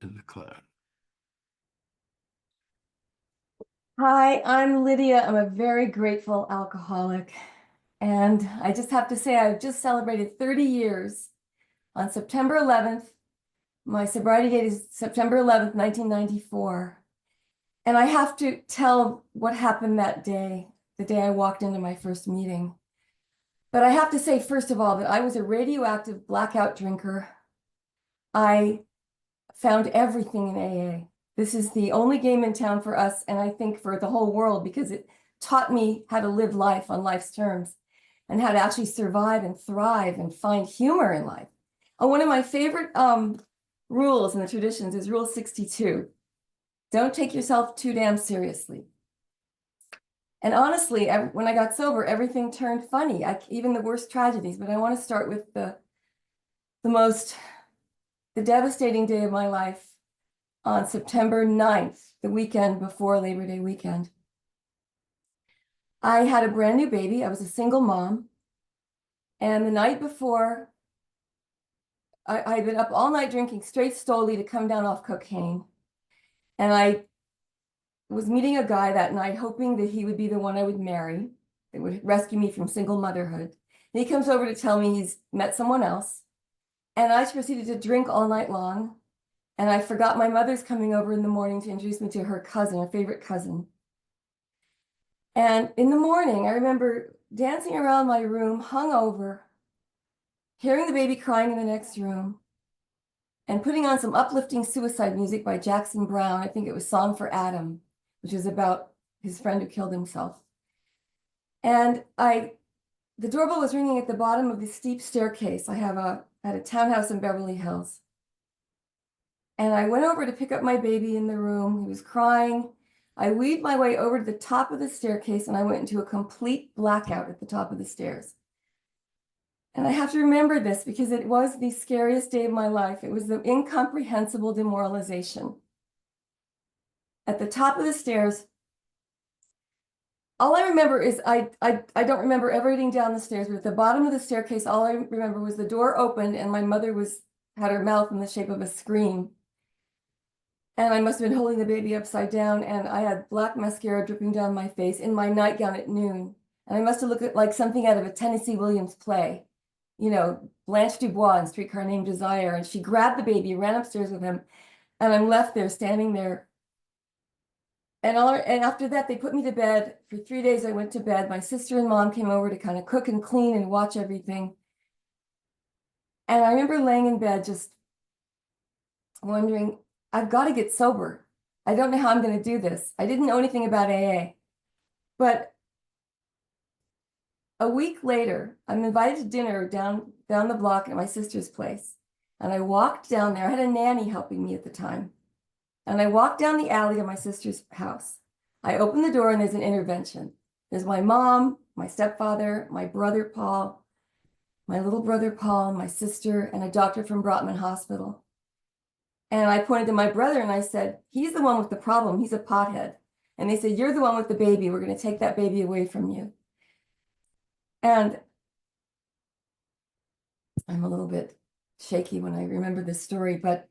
in the cloud. Hi, I'm Lydia. I'm a very grateful alcoholic. And I just have to say, I've just celebrated 30 years on September 11th. My sobriety date is September 11th, 1994. And I have to tell what happened that day, the day I walked into my first meeting. But I have to say, first of all, that I was a radioactive blackout drinker. I found everything in AA. This is the only game in town for us, and I think for the whole world, because it taught me how to live life on life's terms and how to actually survive and thrive and find humor in life. One of my favorite rules in the traditions is Rule 62. Don't take yourself too damn seriously. And honestly, when I got sober, everything turned funny, even the worst tragedies. But I want to start with the devastating day of my life on September 9th, the weekend before Labor Day weekend. I had a brand new baby. I was a single mom. And the night before, I had been up all night drinking straight Stoli to come down off cocaine. And I was meeting a guy that night, hoping that he would be the one I would marry, that would rescue me from single motherhood. And he comes over to tell me he's met someone else. And I proceeded to drink all night long. And I forgot my mother's coming over in the morning to introduce me to her cousin, a favorite cousin. And in the morning, I remember dancing around my room, hungover, hearing the baby crying in the next room, and putting on some uplifting suicide music by Jackson Browne. I think it was Song for Adam, which is about his friend who killed himself. And the doorbell was ringing at the bottom of the steep staircase. I had a townhouse in Beverly Hills. And I went over to pick up my baby in the room. He was crying. I weaved my way over to the top of the staircase and I went into a complete blackout at the top of the stairs. And I have to remember this because it was the scariest day of my life. It was the incomprehensible demoralization. At the top of the stairs, all I remember is I don't remember ever getting down the stairs, but at the bottom of the staircase, all I remember was the door opened and my mother had her mouth in the shape of a scream. And I must have been holding the baby upside down, and I had black mascara dripping down my face in my nightgown at noon. And I must have looked like something out of a Tennessee Williams play, Blanche Dubois in Streetcar Named Desire. And she grabbed the baby, ran upstairs with him, and I'm left there, standing there. And after that, they put me to bed. For 3 days, I went to bed. My sister and mom came over to kind of cook and clean and watch everything. And I remember laying in bed just wondering, I've got to get sober. I don't know how I'm going to do this. I didn't know anything about AA. But a week later, I'm invited to dinner down the block at my sister's place. And I walked down there. I had a nanny helping me at the time. And I walked down the alley to my sister's house. I opened the door and there's an intervention. There's my mom, my stepfather, my brother Paul, my little brother Paul, my sister, and a doctor from Brotman Hospital. And I pointed to my brother and I said, he's the one with the problem. He's a pothead. And they said, you're the one with the baby. We're going to take that baby away from you. And I'm a little bit shaky when I remember this story, but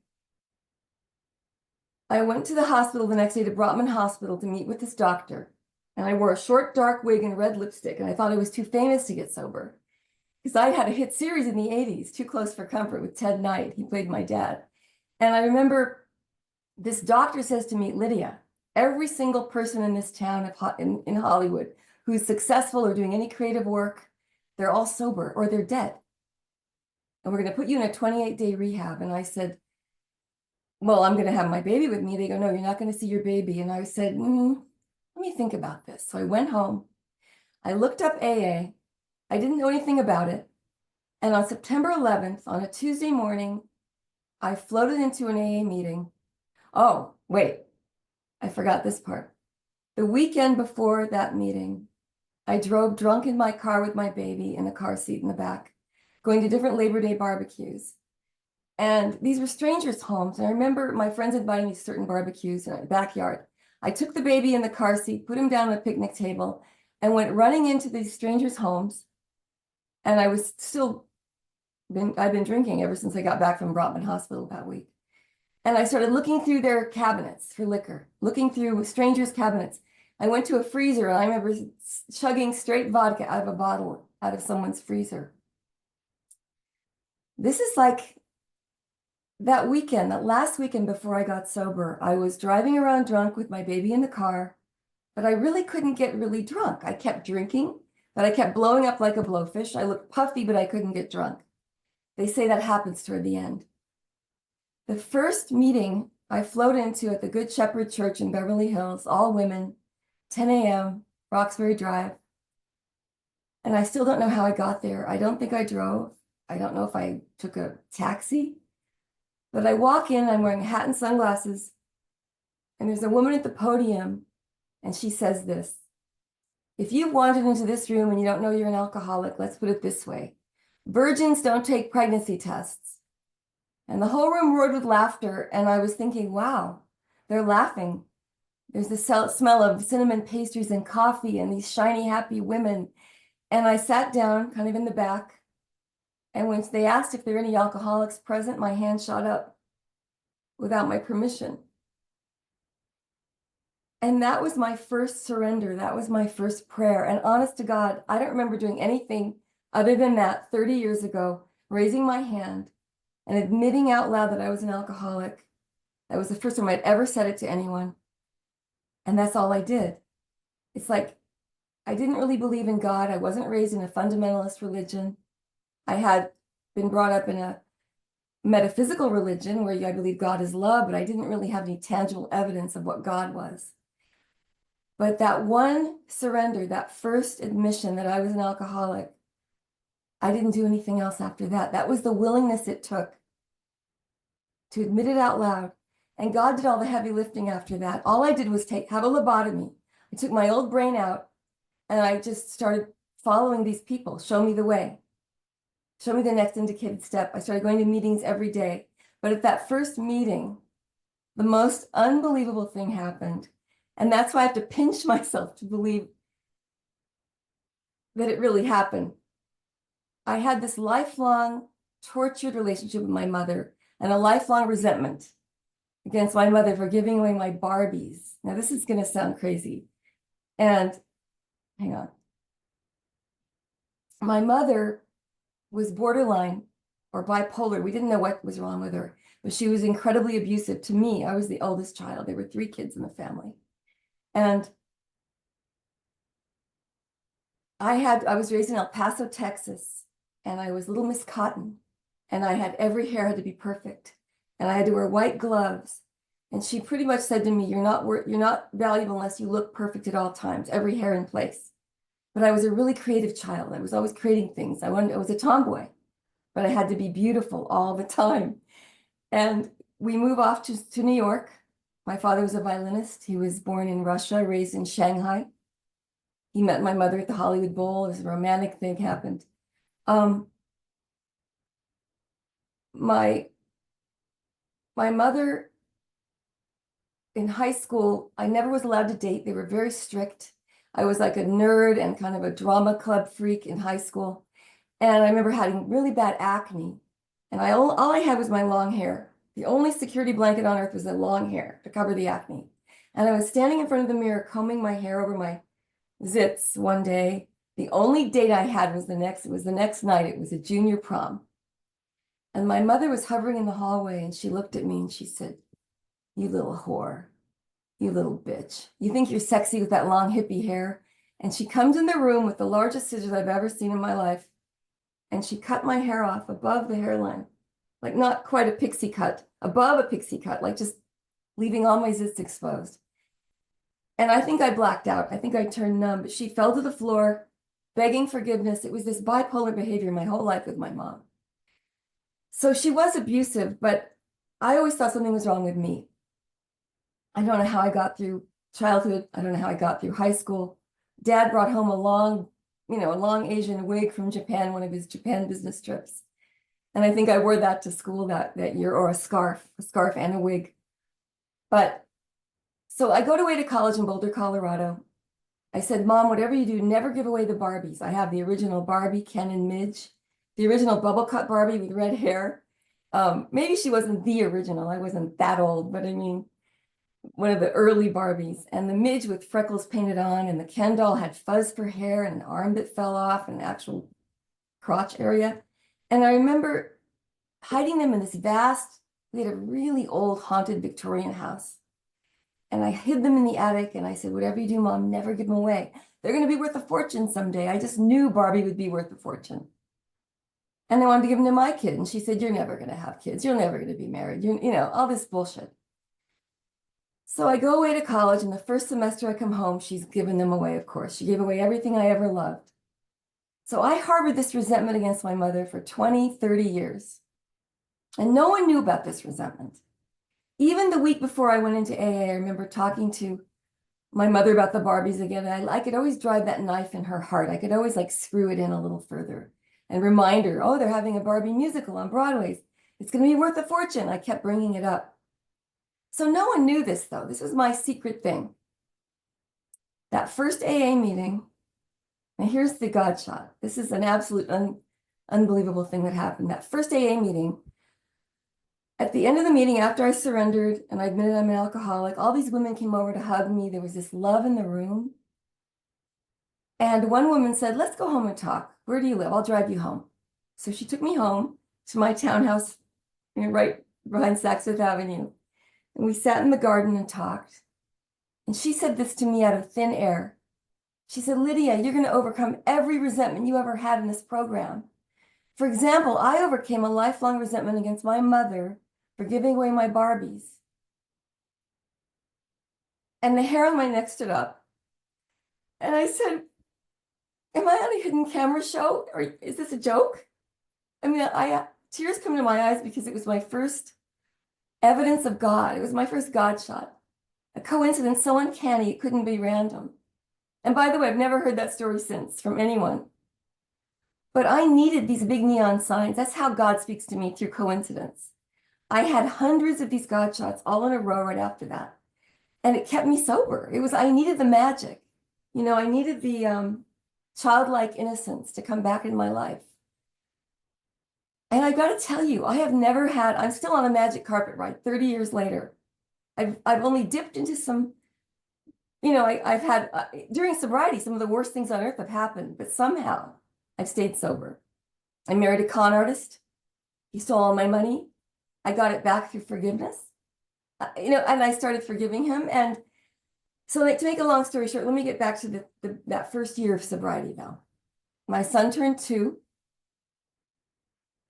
I went to the hospital the next day to Brotman Hospital to meet with this doctor. And I wore a short, dark wig and red lipstick. And I thought I was too famous to get sober because I had a hit series in the 80s, Too Close for Comfort, with Ted Knight. He played my dad. And I remember this doctor says to me, Lydia, every single person in this town in Hollywood who's successful or doing any creative work, they're all sober or they're dead. And we're going to put you in a 28-day rehab. And I said, well, I'm going to have my baby with me. They go, no, you're not going to see your baby. And I said, let me think about this. So I went home. I looked up AA. I didn't know anything about it. And on September 11th, on a Tuesday morning, I floated into an AA meeting. Oh, wait, I forgot this part. The weekend before that meeting, I drove drunk in my car with my baby in a car seat in the back, going to different Labor Day barbecues. And these were strangers' homes. And I remember my friends inviting me to certain barbecues in the backyard. I took the baby in the car seat, put him down on a picnic table, and went running into these strangers' homes. And I was I've been drinking ever since I got back from Brotman Hospital that week. And I started looking through their cabinets for liquor, looking through strangers' cabinets. I went to a freezer and I remember chugging straight vodka out of a bottle out of someone's freezer. This is like that weekend, that last weekend before I got sober. I was driving around drunk with my baby in the car, but I really couldn't get really drunk. I kept drinking, but I kept blowing up like a blowfish. I looked puffy, but I couldn't get drunk. They say that happens toward the end. The first meeting I float into at the Good Shepherd Church in Beverly Hills, all women, 10 a.m., Roxbury Drive. And I still don't know how I got there. I don't think I drove. I don't know if I took a taxi. But I walk in, I'm wearing a hat and sunglasses, and there's a woman at the podium, and she says this: if you wandered into this room and you don't know you're an alcoholic, let's put it this way: virgins don't take pregnancy tests. And the whole room roared with laughter, and I was thinking, wow, they're laughing. There's the smell of cinnamon pastries and coffee and these shiny, happy women. And I sat down kind of in the back, and when they asked if there were any alcoholics present, my hand shot up without my permission. And that was my first surrender. That was my first prayer. And honest to God, I don't remember doing anything other than that 30 years ago, raising my hand and admitting out loud that I was an alcoholic. That was the first time I'd ever said it to anyone. And that's all I did. It's like, I didn't really believe in God. I wasn't raised in a fundamentalist religion. I had been brought up in a metaphysical religion where I believe God is love, but I didn't really have any tangible evidence of what God was. But that one surrender, that first admission that I was an alcoholic, I didn't do anything else after that. That was the willingness it took to admit it out loud. And God did all the heavy lifting after that. All I did was have a lobotomy. I took my old brain out and I just started following these people. Show me the way. Show me the next indicated step. I started going to meetings every day. But at that first meeting, the most unbelievable thing happened. And that's why I have to pinch myself to believe that it really happened. I had this lifelong tortured relationship with my mother and a lifelong resentment against my mother for giving away my Barbies. Now, this is going to sound crazy. And hang on. My mother was borderline or bipolar. We didn't know what was wrong with her, but she was incredibly abusive to me. I was the oldest child. There were 3 kids in the family. And I was raised in El Paso, Texas, and I was Little Miss Cotton, and I had every hair had to be perfect, and I had to wear white gloves. And she pretty much said to me, you're not valuable unless you look perfect at all times, every hair in place. But I was a really creative child. I was always creating things. I was a tomboy, but I had to be beautiful all the time. And we moved off to New York. My father was a violinist. He was born in Russia, raised in Shanghai. He met my mother at the Hollywood Bowl. It was a romantic thing happened. My mother, in high school, I never was allowed to date. They were very strict. I was like a nerd and kind of a drama club freak in high school. And I remember having really bad acne. And all I had was my long hair. The only security blanket on earth was the long hair to cover the acne. And I was standing in front of the mirror, combing my hair over my zits one day. The only date I had was the next night. It was a junior prom. And my mother was hovering in the hallway, and she looked at me and she said, you little whore, you little bitch. You think you're sexy with that long hippie hair? And she comes in the room with the largest scissors I've ever seen in my life. And she cut my hair off above the hairline, like not quite a pixie cut, above a pixie cut, like just leaving all my zits exposed. And I think I blacked out. I think I turned numb, but she fell to the floor, begging forgiveness. It was this bipolar behavior my whole life with my mom. So she was abusive, but I always thought something was wrong with me. I don't know how I got through childhood. I don't know how I got through high school. Dad brought home a long Asian wig from Japan, one of his Japan business trips. And I think I wore that to school that year, or a scarf and a wig. But so I go away to college in Boulder, Colorado. I said, Mom, whatever you do, never give away the Barbies. I have the original Barbie, Ken and Midge, the original bubble cut Barbie with red hair. Maybe she wasn't the original. I wasn't that old, but I mean, one of the early Barbies. And the midge with freckles painted on, and the Ken doll had fuzz for hair and an arm that fell off and an actual crotch area. And I remember hiding them in this vast, we had a really old haunted Victorian house. And I hid them in the attic and I said, whatever you do, Mom, never give them away. They're going to be worth a fortune someday. I just knew Barbie would be worth a fortune. And I wanted to give them to my kid. And she said, you're never going to have kids. You're never going to be married. You know, all this bullshit. So I go away to college, and the first semester I come home, she's given them away, of course. She gave away everything I ever loved. So I harbored this resentment against my mother for 20, 30 years. And no one knew about this resentment. Even the week before I went into AA, I remember talking to my mother about the Barbies again. And I could always drive that knife in her heart. I could always like screw it in a little further and remind her, oh, they're having a Barbie musical on Broadway. It's going to be worth a fortune. I kept bringing it up. So no one knew this, though. This was my secret thing. That first AA meeting, and here's the God shot. This is an absolute unbelievable thing that happened. That first AA meeting, at the end of the meeting, after I surrendered and I admitted I'm an alcoholic, all these women came over to hug me. There was this love in the room. And one woman said, let's go home and talk. Where do you live? I'll drive you home. So she took me home to my townhouse, right behind Saks Fifth Avenue. And we sat in the garden and talked. And she said this to me out of thin air. She said, Lydia, you're going to overcome every resentment you ever had in this program. For example, I overcame a lifelong resentment against my mother for giving away my Barbies. And the hair on my neck stood up. And I said, am I on a hidden camera show? Or is this a joke? I mean, tears come to my eyes because it was my first evidence of God. It was my first God shot. A coincidence so uncanny it couldn't be random. And by the way, I've never heard that story since from anyone. But I needed these big neon signs. That's how God speaks to me, through coincidence. I had hundreds of these God shots all in a row right after that. And it kept me sober. I needed the magic. You know, I needed the childlike innocence to come back in my life. And I got to tell you, I'm still on a magic carpet ride 30 years later. I've only dipped into some, you know, I've had, during sobriety, some of the worst things on earth have happened, but somehow I've stayed sober. I married a con artist. He stole all my money. I got it back through forgiveness, you know, and I started forgiving him. And so to make a long story short, let me get back to that first year of sobriety though. My son turned 2.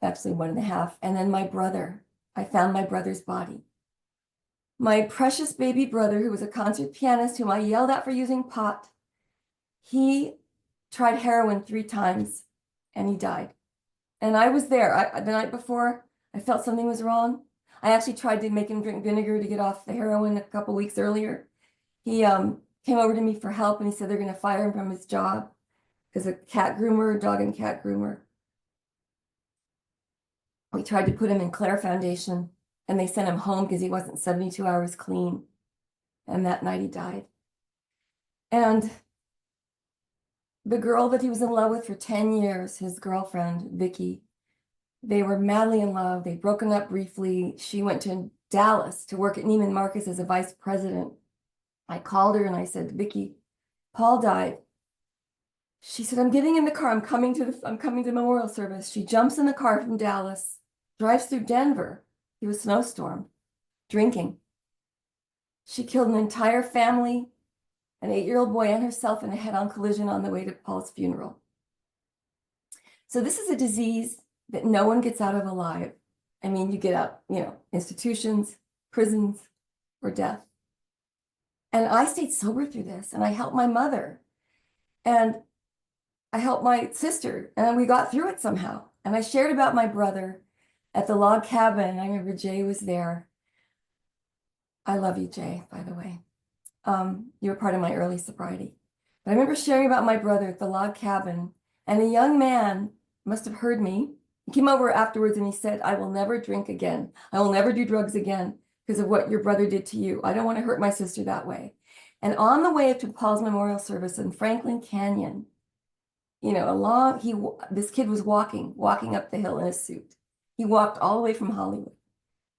Actually 1.5. And then my brother, I found my brother's body. My precious baby brother, who was a concert pianist, whom I yelled at for using pot, he tried heroin 3 times and he died. And I was there. The night before, I felt something was wrong. I actually tried to make him drink vinegar to get off the heroin a couple weeks earlier. He came over to me for help, and he said they're going to fire him from his job as a cat groomer, dog and cat groomer. We tried to put him in Claire Foundation, and they sent him home because he wasn't 72 hours clean. And that night he died. And the girl that he was in love with for 10 years, his girlfriend, Vicky, they were madly in love. They'd broken up briefly. She went to Dallas to work at Neiman Marcus as a vice president. I called her and I said, Vicky, Paul died. She said, I'm getting in the car. I'm coming to the memorial service. She jumps in the car from Dallas, drives through Denver. It was a snowstorm, drinking. She killed an entire family, an 8-year-old boy and herself, in a head-on collision on the way to Paul's funeral. So this is a disease that no one gets out of alive. I mean, you get out, you know, institutions, prisons, or death. And I stayed sober through this, and I helped my mother, and I helped my sister, and we got through it somehow. And I shared about my brother at the log cabin. I remember Jay was there. I love you, Jay, by the way. You were part of my early sobriety. But I remember sharing about my brother at the log cabin, and a young man must have heard me. He came over afterwards and he said, I will never drink again. I will never do drugs again because of what your brother did to you. I don't want to hurt my sister that way. And on the way to Paul's memorial service in Franklin Canyon, you know, this kid was walking up the hill in a suit. He walked all the way from Hollywood.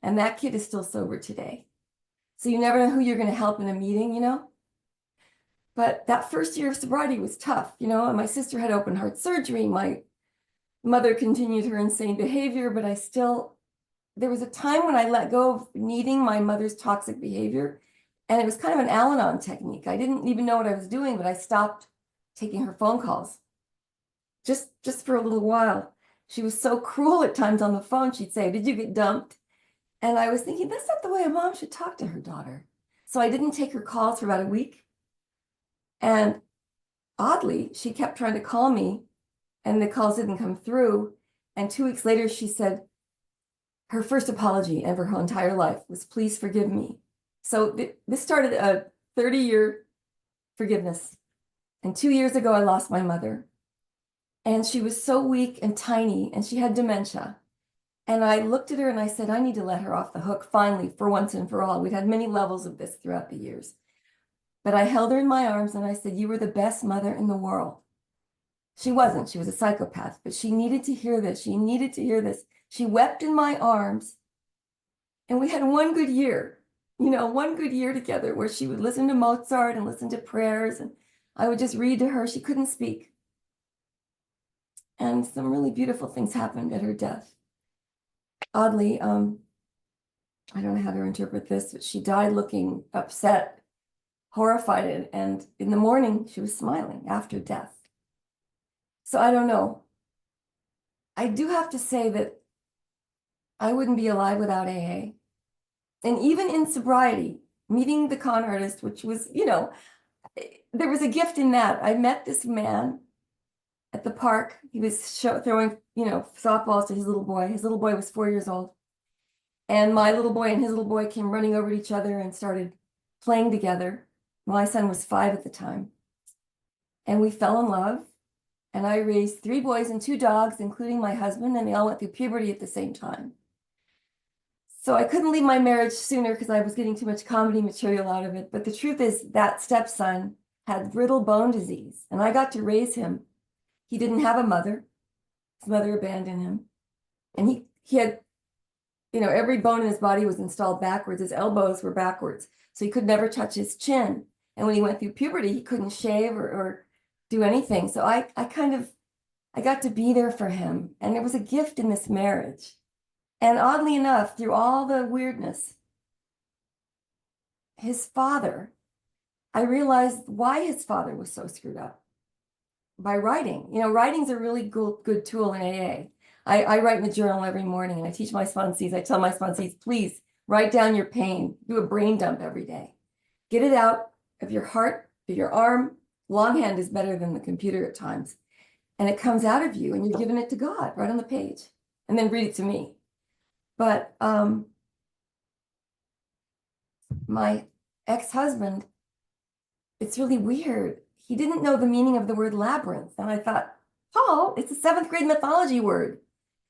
And that kid is still sober today. So you never know who you're going to help in a meeting, you know? But that first year of sobriety was tough, you know, and my sister had open heart surgery. My mother continued her insane behavior, but there was a time when I let go of needing my mother's toxic behavior. And it was kind of an Al-Anon technique. I didn't even know what I was doing, but I stopped taking her phone calls just for a little while. She was so cruel at times on the phone. She'd say, "Did you get dumped?" And I was thinking, that's not the way a mom should talk to her daughter. So I didn't take her calls for about a week. And oddly, she kept trying to call me and the calls didn't come through. And 2 weeks later, she said her first apology ever her entire life was, "Please forgive me." So this started a 30-year forgiveness. And 2 years ago, I lost my mother. And she was so weak and tiny, and she had dementia. And I looked at her and I said, I need to let her off the hook finally, for once and for all. We'd had many levels of this throughout the years. But I held her in my arms and I said, "You were the best mother in the world." She wasn't. She was a psychopath, but she needed to hear this. She needed to hear this. She wept in my arms. And we had one good year, you know, one good year together where she would listen to Mozart and listen to prayers. And I would just read to her. She couldn't speak. And some really beautiful things happened at her death. Oddly, I don't know how to interpret this, but she died looking upset, horrified, and in the morning she was smiling after death. So I don't know. I do have to say that I wouldn't be alive without AA. And even in sobriety, meeting the con artist, which was, you know, there was a gift in that. I met this man at the park. He was throwing, you know, softballs to his little boy. His little boy was 4 years old. And my little boy and his little boy came running over to each other and started playing together. My son was 5 at the time. And we fell in love. And I raised 3 boys and 2 dogs, including my husband, and they all went through puberty at the same time. So I couldn't leave my marriage sooner because I was getting too much comedy material out of it. But the truth is that stepson had brittle bone disease, and I got to raise him. He didn't have a mother. His mother abandoned him. And he had, you know, every bone in his body was installed backwards. His elbows were backwards. So he could never touch his chin. And when he went through puberty, he couldn't shave or do anything. So I got to be there for him. And there was a gift in this marriage. And oddly enough, through all the weirdness, his father, I realized why his father was so screwed up. By writing. You know, writing's a really good tool in AA. I write in the journal every morning and I teach my sponsees, I tell my sponsees, please write down your pain, do a brain dump every day. Get it out of your heart, of your arm. Longhand is better than the computer at times. And it comes out of you and you're giving it to God right on the page. And then read it to me. But my ex-husband, it's really weird. He didn't know the meaning of the word labyrinth. And I thought, Paul, it's a 7th grade mythology word.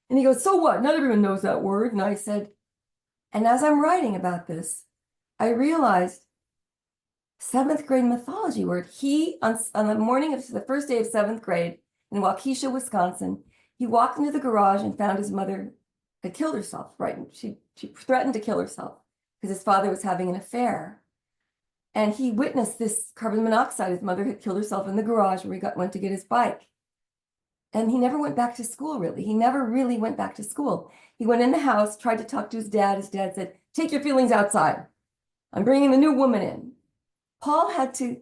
And he goes, so what? Not everyone knows that word. And I said, and as I'm writing about this, I realized 7th grade mythology word. He, on the morning of the first day of 7th grade in Waukesha, Wisconsin, he walked into the garage and found his mother had killed herself, right? She threatened to kill herself because his father was having an affair. And he witnessed this carbon monoxide. His mother had killed herself in the garage where he went to get his bike. And he never went back to school, really. He never really went back to school. He went in the house, tried to talk to his dad. His dad said, take your feelings outside. I'm bringing the new woman in. Paul had to,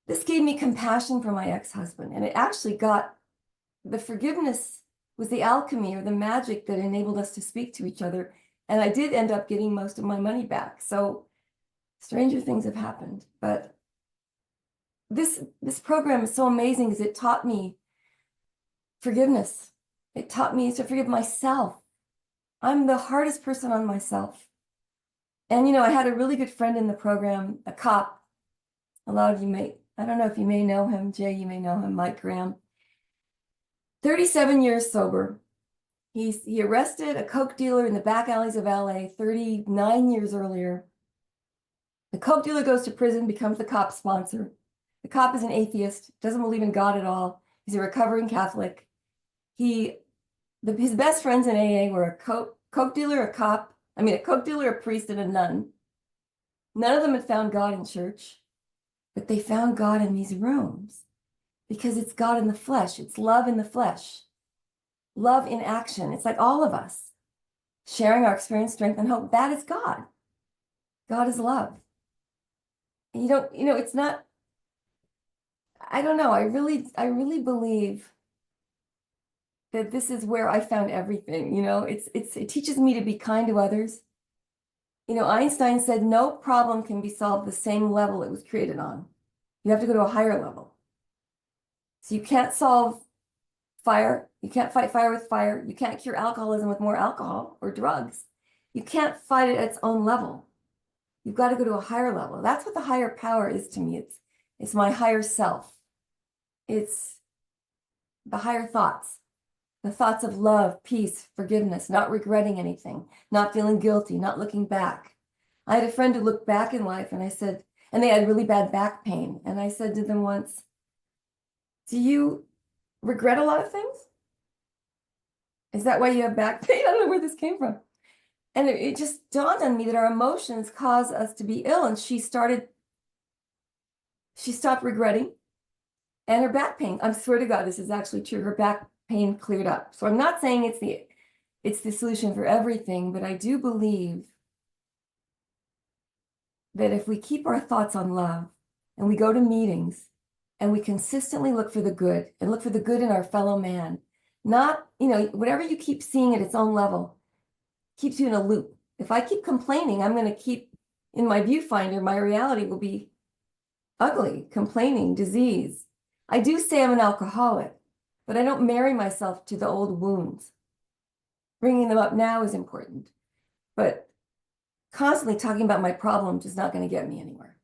this gave me compassion for my ex-husband. And it actually got, the forgiveness was the alchemy or the magic that enabled us to speak to each other. And I did end up getting most of my money back. So stranger things have happened. But this program is so amazing because it taught me forgiveness. It taught me to forgive myself. I'm the hardest person on myself. And, you know, I had a really good friend in the program, a cop. A lot of you may, I don't know if you may know him, Jay, you may know him, Mike Graham. 37 years sober. He arrested a coke dealer in the back alleys of LA 39 years earlier. The coke dealer goes to prison, becomes the cop's sponsor. The cop is an atheist, doesn't believe in God at all. He's a recovering Catholic. He his best friends in AA were a coke dealer, a coke dealer, a priest, and a nun. None of them had found God in church, but they found God in these rooms because it's God in the flesh. It's love in the flesh, love in action. It's like all of us sharing our experience, strength, and hope. That is God. God is love. And it's not, I don't know. I really believe that this is where I found everything. It teaches me to be kind to others. Einstein said no problem can be solved the same level it was created on. You have to go to a higher level. So you can't solve fire. You can't fight fire with fire. You can't cure alcoholism with more alcohol or drugs. You can't fight it at its own level. You've got to go to a higher level. That's what the higher power is to me. It's my higher self. It's the higher thoughts, the thoughts of love, peace, forgiveness, not regretting anything, not feeling guilty, not looking back. I had a friend who looked back in life, and they had really bad back pain. And I said to them once, do you regret a lot of things? Is that why you have back pain? I don't know where this came from. And it just dawned on me that our emotions cause us to be ill. And she stopped regretting, and her back pain, I swear to God, this is actually true. Her back pain cleared up. So I'm not saying it's the solution for everything, but I do believe that if we keep our thoughts on love and we go to meetings and we consistently look for the good and look for the good in our fellow man, not, whatever you keep seeing at its own level keeps you in a loop. If I keep complaining, I'm going to keep in my viewfinder, my reality will be ugly, complaining, disease. I do say I'm an alcoholic, but I don't marry myself to the old wounds. Bringing them up now is important, but constantly talking about my problems is not going to get me anywhere.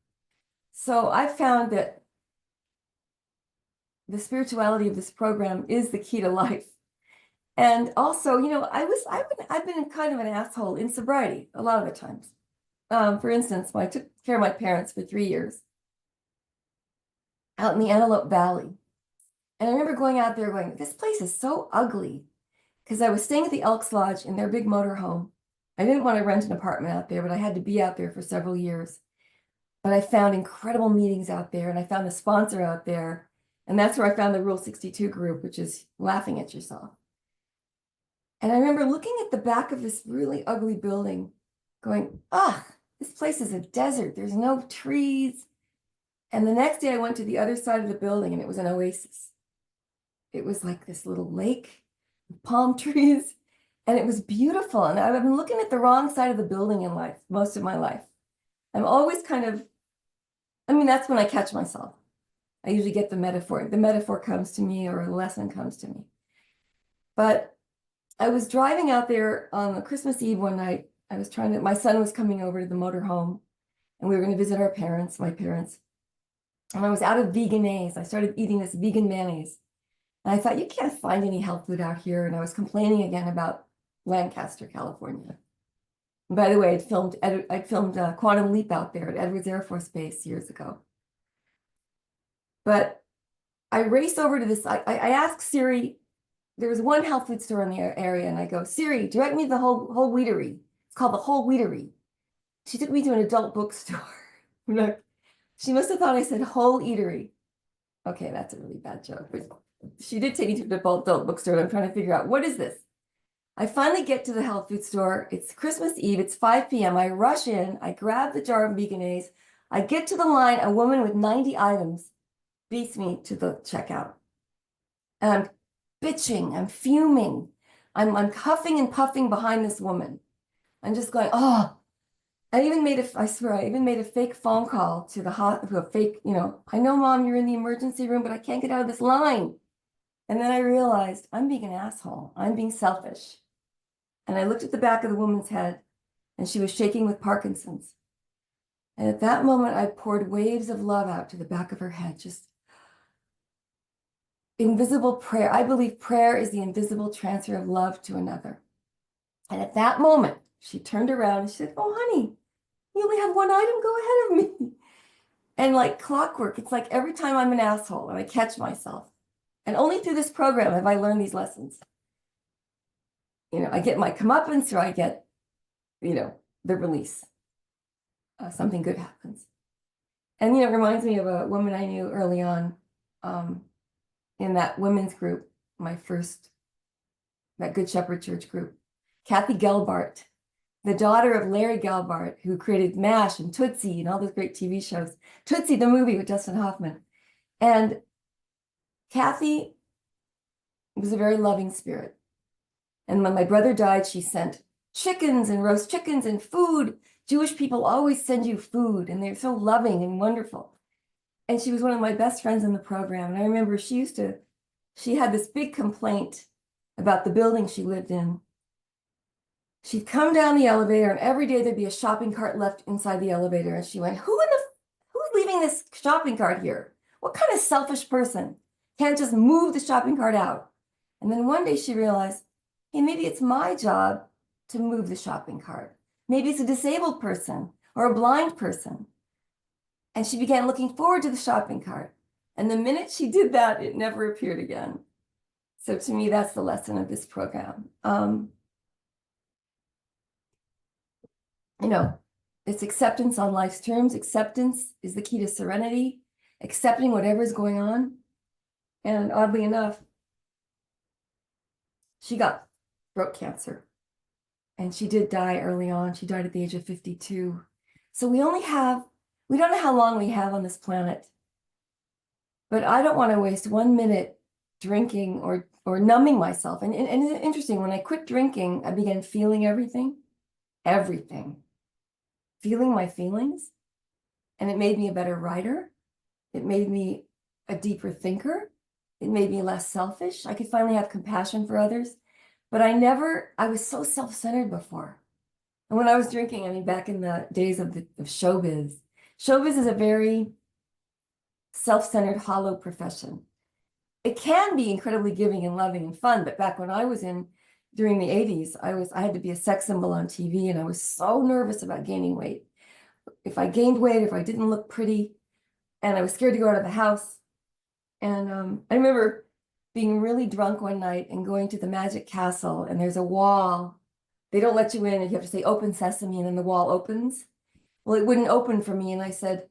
So I found that the spirituality of this program is the key to life. And also, I've been kind of an asshole in sobriety a lot of the times. For instance, when I took care of my parents for 3 years out in the Antelope Valley. And I remember going out there going, this place is so ugly, because I was staying at the Elks Lodge in their big motorhome. I didn't want to rent an apartment out there, but I had to be out there for several years. But I found incredible meetings out there, and I found a sponsor out there. And that's where I found the Rule 62 group, which is laughing at yourself. And I remember looking at the back of this really ugly building going, this place is a desert. There's no trees. And the next day I went to the other side of the building, and it was an oasis. It was like this little lake with palm trees, and it was beautiful. And I've been looking at the wrong side of the building in life most of my life. I'm always that's when I catch myself. I usually get the metaphor. The metaphor comes to me, or a lesson comes to me. But I was driving out there on a Christmas Eve one night. My son was coming over to the motorhome, and we were going to visit my parents. And I was out of veganese. I started eating this vegan mayonnaise. And I thought, you can't find any health food out here. And I was complaining again about Lancaster, California. And by the way, I'd filmed Quantum Leap out there at Edwards Air Force Base years ago. But I raced over to this. I asked Siri, there was one health food store in the area, and I go, Siri, direct me to the whole Wheatery. It's called the Whole Wheatery. She took me to an adult bookstore. She must have thought I said whole eatery. Okay, that's a really bad joke. But she did take me to an adult bookstore, and I'm trying to figure out, what is this? I finally get to the health food store. It's Christmas Eve. It's 5 p.m. I rush in. I grab the jar of veganese. I get to the line. A woman with 90 items beats me to the checkout. And I'm bitching. I'm fuming. I'm huffing and puffing behind this woman. I'm just going, I even made a fake phone call to a fake, I know, Mom, you're in the emergency room, but I can't get out of this line. And then I realized I'm being an asshole. I'm being selfish. And I looked at the back of the woman's head, and she was shaking with Parkinson's. And at that moment, I poured waves of love out to the back of her head, just invisible prayer. I believe prayer is the invisible transfer of love to another. And at that moment, she turned around and she said, oh, honey, you only have one item, go ahead of me. And like clockwork, it's like every time I'm an asshole and I catch myself. And only through this program have I learned these lessons. I get my comeuppance or I get, the release. Something good happens. And, it reminds me of a woman I knew early on in that women's group, that Good Shepherd Church group, Kathy Gelbart, the daughter of Larry Gelbart, who created MASH and Tootsie and all those great TV shows. Tootsie, the movie with Dustin Hoffman. And Kathy was a very loving spirit. And when my brother died, she sent chickens and roast chickens and food. Jewish people always send you food, and they're so loving and wonderful. And she was one of my best friends in the program. And I remember she had this big complaint about the building she lived in. She'd come down the elevator, and every day there'd be a shopping cart left inside the elevator. And she went, who's leaving this shopping cart here? What kind of selfish person can't just move the shopping cart out? And then one day she realized, hey, maybe it's my job to move the shopping cart. Maybe it's a disabled person or a blind person. And she began looking forward to the shopping cart. And the minute she did that, it never appeared again. So to me, that's the lesson of this program. It's acceptance on life's terms. Acceptance is the key to serenity, accepting whatever is going on. And oddly enough, she got throat cancer. And she did die early on. She died at the age of 52. So we don't know how long we have on this planet. But I don't want to waste 1 minute drinking or numbing myself. And it's interesting, when I quit drinking, I began feeling everything. Feeling my feelings. And it made me a better writer. It made me a deeper thinker. It made me less selfish. I could finally have compassion for others. But I was so self-centered before. And when I was drinking, back in the days of showbiz is a very self-centered, hollow profession. It can be incredibly giving and loving and fun, but back when I was during the 80s, I had to be a sex symbol on TV, and I was so nervous about gaining weight. If I gained weight, if I didn't look pretty, and I was scared to go out of the house. And I remember being really drunk one night and going to the Magic Castle, and there's a wall. They don't let you in, and you have to say open sesame, and then the wall opens. Well, it wouldn't open for me, and I said,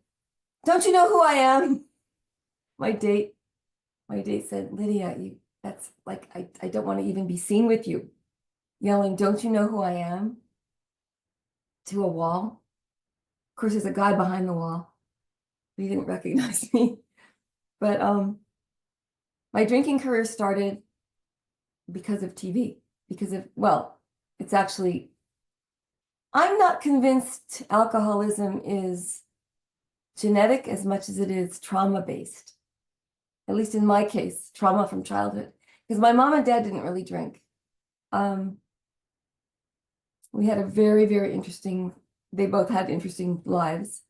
don't you know who I am? My date said, Lydia, that's like, I don't want to even be seen with you yelling, don't you know who I am? To a wall. Of course, there's a guy behind the wall. He didn't recognize me. But my drinking career started because of TV, it's actually, I'm not convinced alcoholism is genetic as much as it is trauma-based. At least in my case, trauma from childhood. Because my mom and dad didn't really drink. We had a very, very interesting, they both had interesting lives.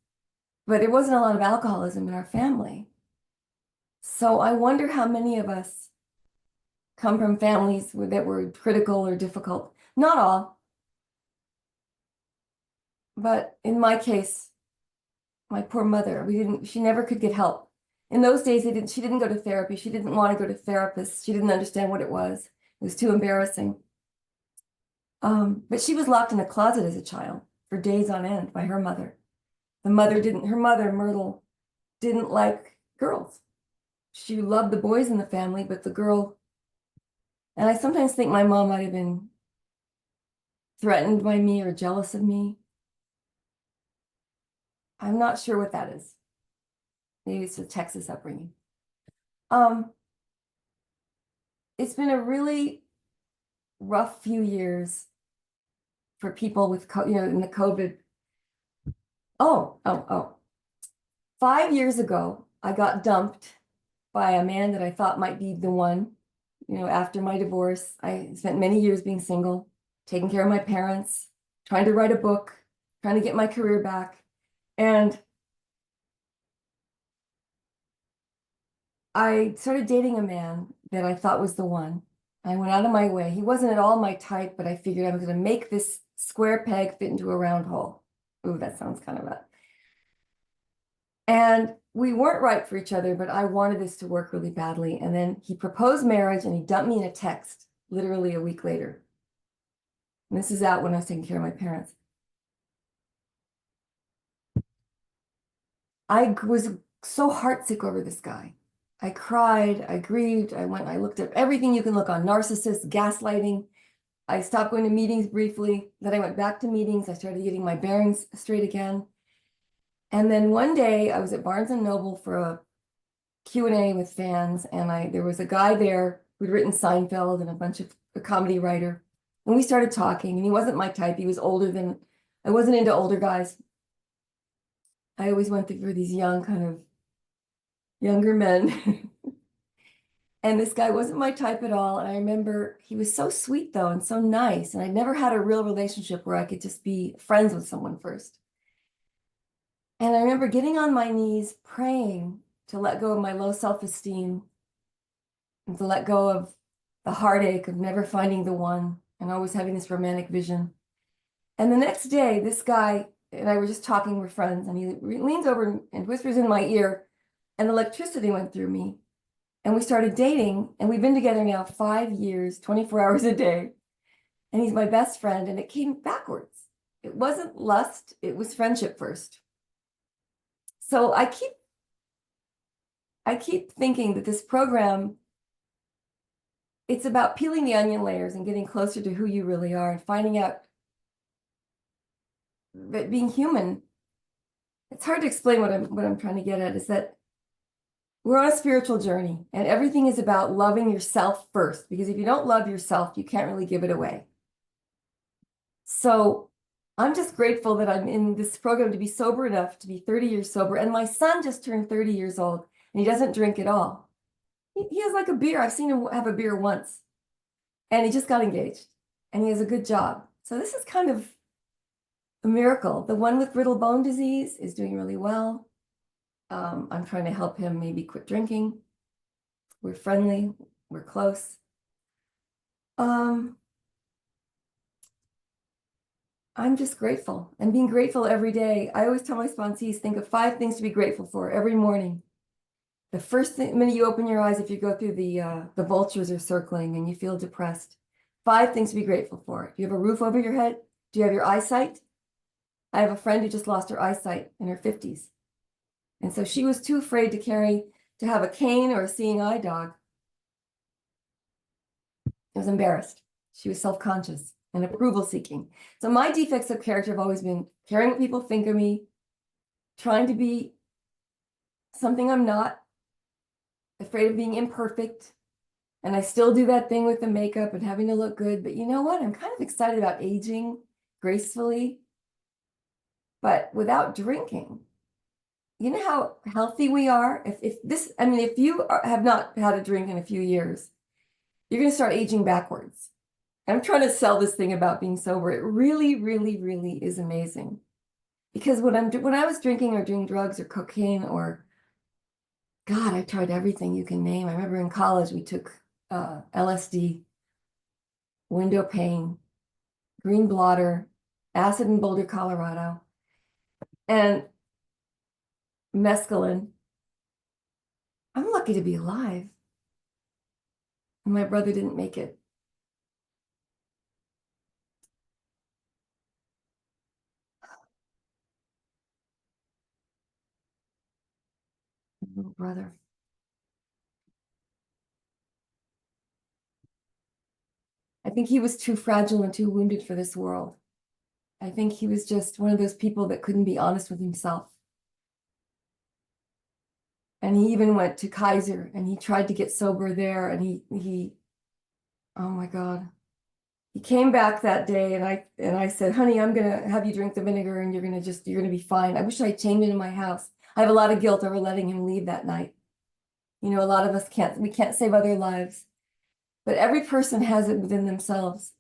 But there wasn't a lot of alcoholism in our family. So I wonder how many of us come from families that were critical or difficult. Not all. But in my case, my poor mother, she never could get help. In those days, she didn't go to therapy. She didn't want to go to therapists. She didn't understand what it was. It was too embarrassing. But she was locked in a closet as a child for days on end by her mother. Her mother, Myrtle, didn't like girls. She loved the boys in the family, but the girl, and I sometimes think my mom might have been threatened by me or jealous of me. I'm not sure what that is. Maybe it's a Texas upbringing. It's been a really rough few years for people with, in the COVID. 5 years ago, I got dumped by a man that I thought might be the one. After my divorce, I spent many years being single, taking care of my parents, trying to write a book, trying to get my career back. And I started dating a man that I thought was the one. I went out of my way. He wasn't at all my type, but I figured I was going to make this square peg fit into a round hole. Ooh, that sounds kind of bad. And we weren't right for each other, but I wanted this to work really badly. And then he proposed marriage, and he dumped me in a text literally a week later. And this is out when I was taking care of my parents. I was so heartsick over this guy. I cried, I grieved, I looked up everything you can look on, narcissists, gaslighting. I stopped going to meetings briefly. Then I went back to meetings. I started getting my bearings straight again. And then one day I was at Barnes and Noble for a Q&A with fans, and there was a guy there who'd written Seinfeld and a comedy writer. And we started talking, and he wasn't my type. He was older than, I wasn't into older guys. I always went for these young, kind of younger men. And this guy wasn't my type at all. And I remember he was so sweet though, and so nice. And I'd never had a real relationship where I could just be friends with someone first. And I remember getting on my knees praying to let go of my low self-esteem and to let go of the heartache of never finding the one and always having this romantic vision. And the next day, this guy and I were just talking, we're friends, and he leans over and whispers in my ear, and electricity went through me. And we started dating, and we've been together now 5 years, 24 hours a day. And he's my best friend, and it came backwards. It wasn't lust, it was friendship first. So I keep thinking that this program, it's about peeling the onion layers and getting closer to who you really are and finding out that being human, it's hard to explain what I'm trying to get at, is that we're on a spiritual journey, and everything is about loving yourself first, because if you don't love yourself, you can't really give it away. So I'm just grateful that I'm in this program to be sober enough to be 30 years sober. And my son just turned 30 years old, and he doesn't drink at all. He has like a beer. I've seen him have a beer once, and he just got engaged, and he has a good job. So this is kind of a miracle. The one with brittle bone disease is doing really well. I'm trying to help him maybe quit drinking. We're friendly, we're close. I'm just grateful, and being grateful every day. I always tell my sponsees, think of 5 things to be grateful for every morning. The first minute you open your eyes, if you go through the vultures are circling and you feel depressed, 5 things to be grateful for. Do you have a roof over your head? Do you have your eyesight? I have a friend who just lost her eyesight in her 50s. And so she was too afraid to have a cane or a seeing eye dog. I was embarrassed. She was self-conscious and approval seeking. So my defects of character have always been caring what people think of me, trying to be something I'm not, afraid of being imperfect. And I still do that thing with the makeup and having to look good. But you know what? I'm kind of excited about aging gracefully, but without drinking. You know how healthy we are? If you have not had a drink in a few years, you're going to start aging backwards. I'm trying to sell this thing about being sober. It really, really, really is amazing. Because when I was drinking or doing drugs or cocaine or, God, I tried everything you can name. I remember in college we took LSD, window pane, green blotter, acid in Boulder, Colorado, and mescaline. I'm lucky to be alive. And my brother didn't make it. My little brother. I think he was too fragile and too wounded for this world. I think he was just one of those people that couldn't be honest with himself. And he even went to Kaiser and he tried to get sober there, and he oh my God. He came back that day, and I said, honey, I'm gonna have you drink the vinegar and you're gonna be fine. I wish I chained him in my house. I have a lot of guilt over letting him leave that night. You know, a lot of us we can't save other lives, but every person has it within themselves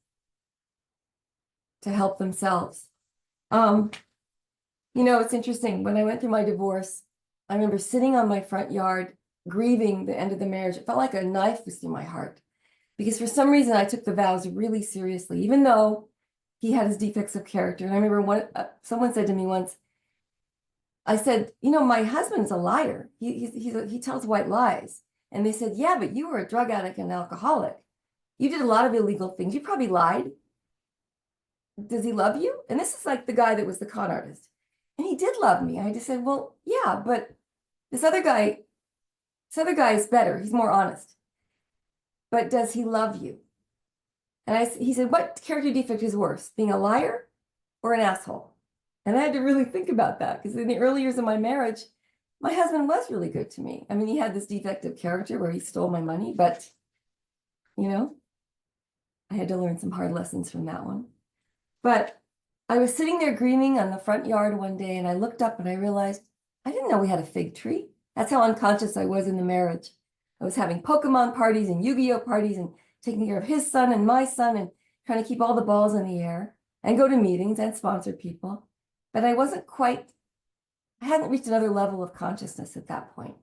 to help themselves. You know, it's interesting. When I went through my divorce, I remember sitting on my front yard, grieving the end of the marriage. It felt like a knife was through my heart, because for some reason I took the vows really seriously, even though he had his defects of character. And I remember someone said to me once, I said, you know, my husband's a liar. He tells white lies. And they said, yeah, but you were a drug addict and an alcoholic. You did a lot of illegal things. You probably lied. does he love you? And this is like the guy that was the con artist. And he did love me. I just said, well, yeah, but this other guy is better. He's more honest. But does he love you? And he said, what character defect is worse, being a liar or an asshole? And I had to really think about that, because in the early years of my marriage, my husband was really good to me. I mean, he had this defective character where he stole my money, but, you know, I had to learn some hard lessons from that one. But I was sitting there grieving on the front yard one day, and I looked up and I realized I didn't know we had a fig tree. That's how unconscious I was in the marriage. I was having Pokemon parties and Yu-Gi-Oh parties and taking care of his son and my son and trying to keep all the balls in the air and go to meetings and sponsor people. But I hadn't reached another level of consciousness at that point.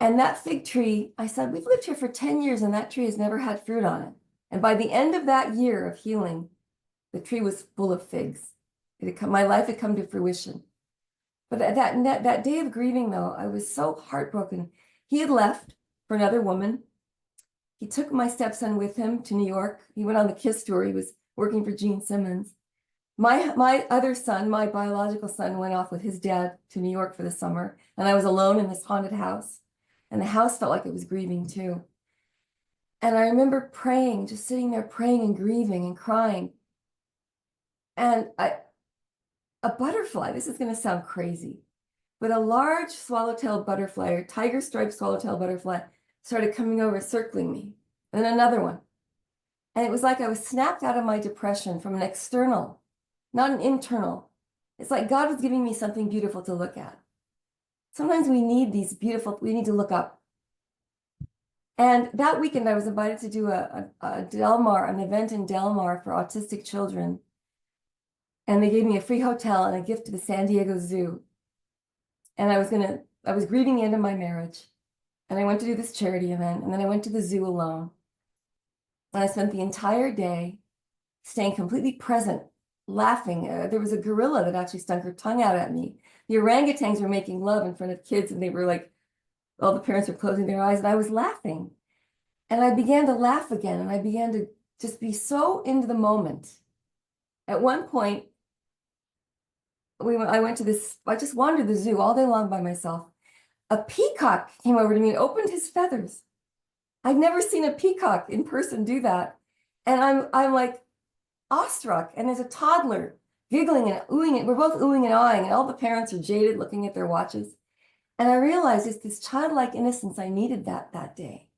And that fig tree, I said, we've lived here for 10 years and that tree has never had fruit on it. And by the end of that year of healing, the tree was full of figs. My life had come to fruition. But at that day of grieving, though, I was so heartbroken. He had left for another woman. He took my stepson with him to New York. He went on the KISS tour. He was working for Gene Simmons. My other son, my biological son, went off with his dad to New York for the summer. And I was alone in this haunted house. And the house felt like it was grieving too. And I remember praying, just sitting there praying and grieving and crying. And a butterfly, this is going to sound crazy, but a large swallowtail butterfly or tiger striped swallowtail butterfly started coming over, circling me, and then another one. And it was like I was snapped out of my depression from an external, not an internal. It's like God was giving me something beautiful to look at. Sometimes we need we need to look up. And that weekend I was invited to do an event in Del Mar for autistic children. And they gave me a free hotel and a gift to the San Diego Zoo. And I was grieving the end of my marriage. And I went to do this charity event, and then I went to the zoo alone. And I spent the entire day staying completely present, laughing. There was a gorilla that actually stuck her tongue out at me. The orangutans were making love in front of kids, and they were like, all the parents were closing their eyes, and I was laughing. And I began to laugh again, and I began to just be so into the moment. At one point, I just wandered the zoo all day long by myself. A peacock came over to me and opened his feathers. I'd never seen a peacock in person do that. And I'm like awestruck. And there's a toddler giggling and oohing it. We're both oohing and awing, and all the parents are jaded looking at their watches. And I realized it's this childlike innocence I needed that day.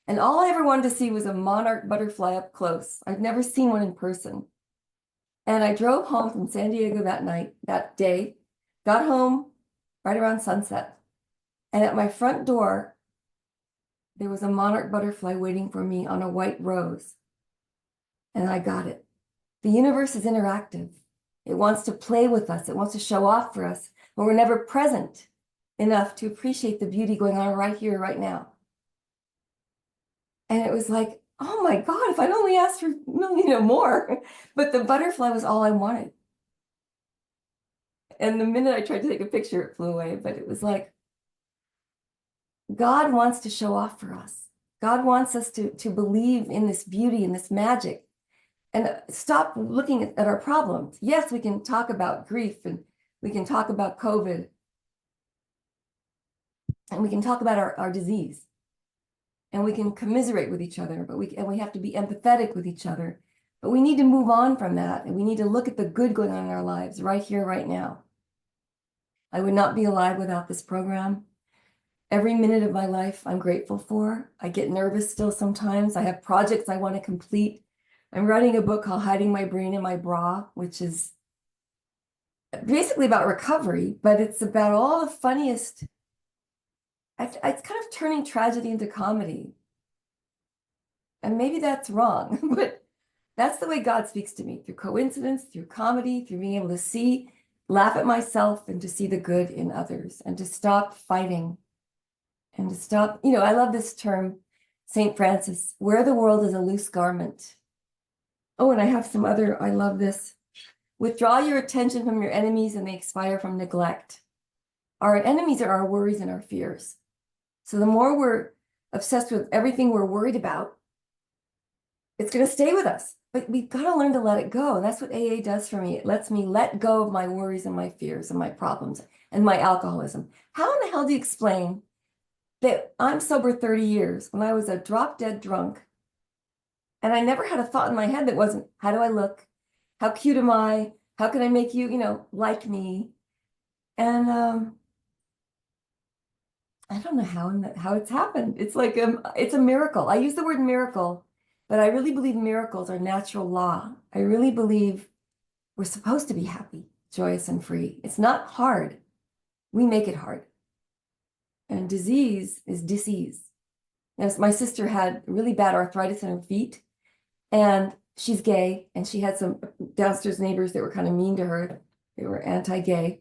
And all I ever wanted to see was a monarch butterfly up close. I'd never seen one in person. And I drove home from San Diego that day, got home right around sunset. And at my front door, there was a monarch butterfly waiting for me on a white rose. And I got it. The universe is interactive. It wants to play with us. It wants to show off for us, but we're never present enough to appreciate the beauty going on right here, right now. And it was like, oh my God, if I'd only asked for more. But the butterfly was all I wanted. And the minute I tried to take a picture, it flew away. But it was like, God wants to show off for us. God wants us to believe in this beauty and this magic and stop looking at our problems. Yes, we can talk about grief and we can talk about COVID and we can talk about our disease and we can commiserate with each other, but we have to be empathetic with each other. But we need to move on from that and we need to look at the good going on in our lives right here, right now. I would not be alive without this program. Every minute of my life I'm grateful for. I get nervous still sometimes. I have projects I want to complete. I'm writing a book called Hiding My Brain in My Bra, which is basically about recovery, but it's about all the funniest. It's kind of turning tragedy into comedy. And maybe that's wrong, but that's the way God speaks to me, through coincidence, through comedy, through being able to laugh at myself and to see the good in others and to stop fighting. And to stop, I love this term, St. Francis, wear the world as a loose garment. Oh, and I have I love this. Withdraw your attention from your enemies and they expire from neglect. Our enemies are our worries and our fears. So the more we're obsessed with everything we're worried about, it's going to stay with us. but we've got to learn to let it go. And that's what AA does for me. It lets me let go of my worries and my fears and my problems and my alcoholism. How in the hell do you explain that I'm sober 30 years when I was a drop dead drunk and I never had a thought in my head that wasn't, how do I look? How cute am I? How can I make you, like me? And I don't know how it's happened. It's like it's a miracle. I use the word miracle, but I really believe miracles are natural law. I really believe we're supposed to be happy, joyous, and free. It's not hard. We make it hard. And disease is disease. Yes, my sister had really bad arthritis in her feet, and she's gay, and she had some downstairs neighbors that were kind of mean to her. They were anti-gay.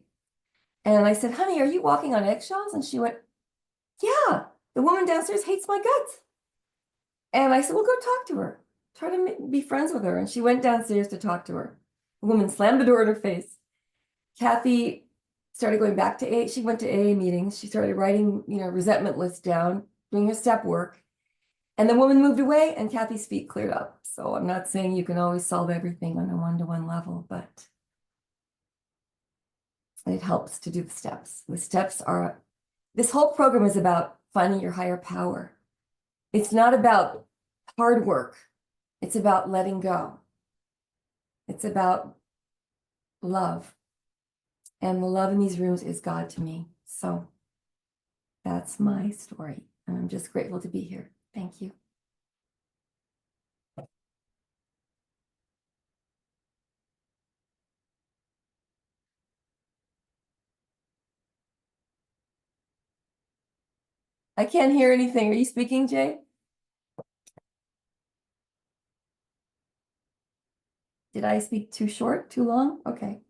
And I said, honey, are you walking on eggshells? And she went, yeah, the woman downstairs hates my guts. And I said, well, go talk to her. Try to be friends with her. And she went downstairs to talk to her. The woman slammed the door in her face. Kathy started going back to AA. She went to AA meetings. She started writing, resentment lists down, doing her step work. And the woman moved away and Kathy's feet cleared up. So I'm not saying you can always solve everything on a one-to-one level, but it helps to do the steps. The steps are, this whole program is about finding your higher power. It's not about hard work. It's about letting go. It's about love. And the love in these rooms is God to me. So that's my story. And I'm just grateful to be here. Thank you. I can't hear anything. Are you speaking, Jay? Did I speak too short, too long? Okay.